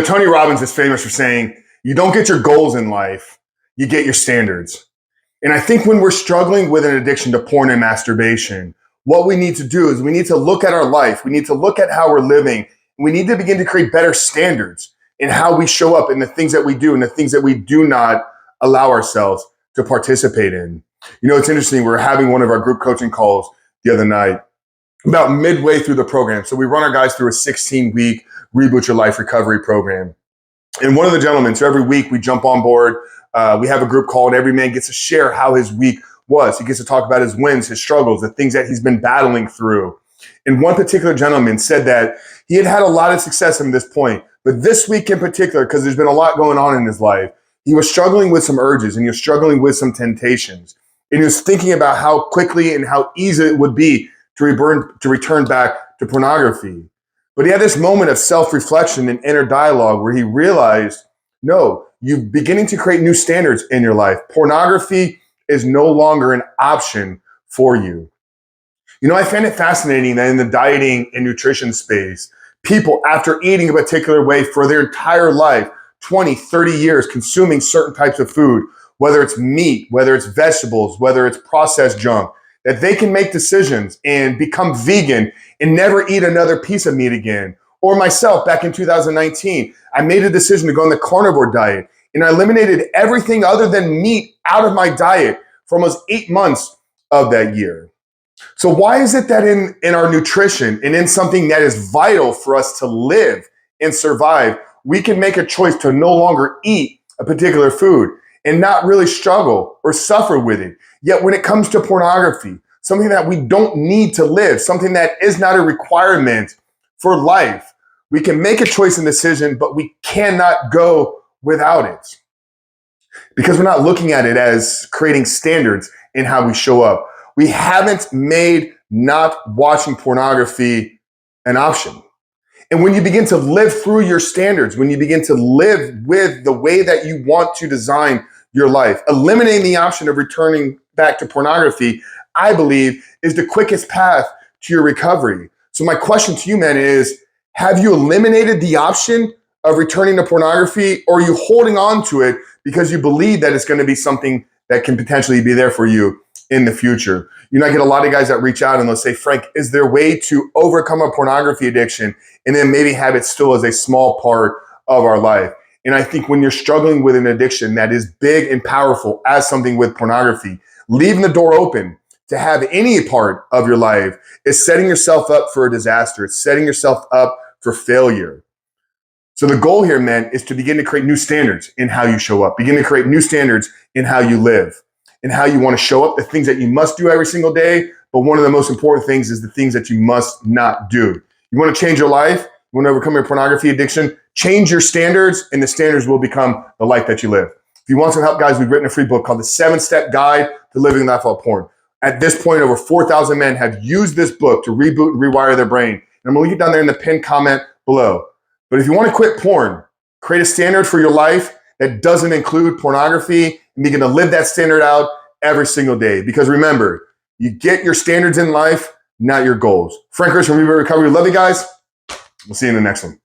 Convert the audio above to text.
Tony Robbins is famous for saying, you don't get your goals in life, you get your standards. And I think when we're struggling with an addiction to porn and masturbation, what we need to do is we need to look at our life. We need to look at how we're living. We need to begin to create better standards in how we show up in the things that we do and the things that we do not allow ourselves to participate in. You know, it's interesting. We were having one of our group coaching calls the other night about midway through the program. So we run our guys through a 16-week Reboot Your Life recovery program. And one of the gentlemen, so every week we jump on board, we have a group call and every man gets to share how his week was. He gets to talk about his wins, his struggles, the things that he's been battling through. And one particular gentleman said that he had had a lot of success in this point, but this week in particular, because there's been a lot going on in his life, he was struggling with some urges and he was struggling with some temptations. And he was thinking about how quickly and how easy it would be to return back to pornography. But he had this moment of self-reflection and inner dialogue where he realized, no, you're beginning to create new standards in your life. Pornography is no longer an option for you. You know, I find it fascinating that in the dieting and nutrition space, people, after eating a particular way for their entire life, 20, 30 years, consuming certain types of food, whether it's meat, whether it's vegetables, whether it's processed junk, that they can make decisions and become vegan and never eat another piece of meat again. Or myself, back in 2019, I made a decision to go on the carnivore diet and I eliminated everything other than meat out of my diet for almost 8 months of that year. So why is it that in our nutrition and in something that is vital for us to live and survive, we can make a choice to no longer eat a particular food and not really struggle or suffer with it? Yet when it comes to pornography, something that we don't need to live, something that is not a requirement for life, we can make a choice and decision, but we cannot go without it. Because we're not looking at it as creating standards in how we show up. We haven't made not watching pornography an option. And when you begin to live through your standards, when you begin to live with the way that you want to design your life, eliminating the option of returning back to pornography, I believe, is the quickest path to your recovery. So my question to you, man, is, have you eliminated the option of returning to pornography, or are you holding on to it because you believe that it's going to be something that can potentially be there for you in the future? You know, I get a lot of guys that reach out and they'll say, Frank, is there a way to overcome a pornography addiction and then maybe have it still as a small part of our life? And I think when you're struggling with an addiction that is big and powerful as something with pornography, leaving the door open to have any part of your life is setting yourself up for a disaster. It's setting yourself up for failure. So the goal here, man, is to begin to create new standards in how you show up, begin to create new standards in how you live and how you want to show up, the things that you must do every single day. But one of the most important things is the things that you must not do. You want to change your life, you want to overcome your pornography addiction, change your standards, and the standards will become the life that you live. If you want some help, guys, we've written a free book called The 7-Step Guide to Living Life Without Porn. At this point, over 4,000 men have used this book to reboot and rewire their brain. And I'm going to link it down there in the pinned comment below. But if you want to quit porn, create a standard for your life that doesn't include pornography, and begin to live that standard out every single day. Because remember, you get your standards in life, not your goals. Frank Rich from Reboot Recovery. Love you guys. We'll see you in the next one.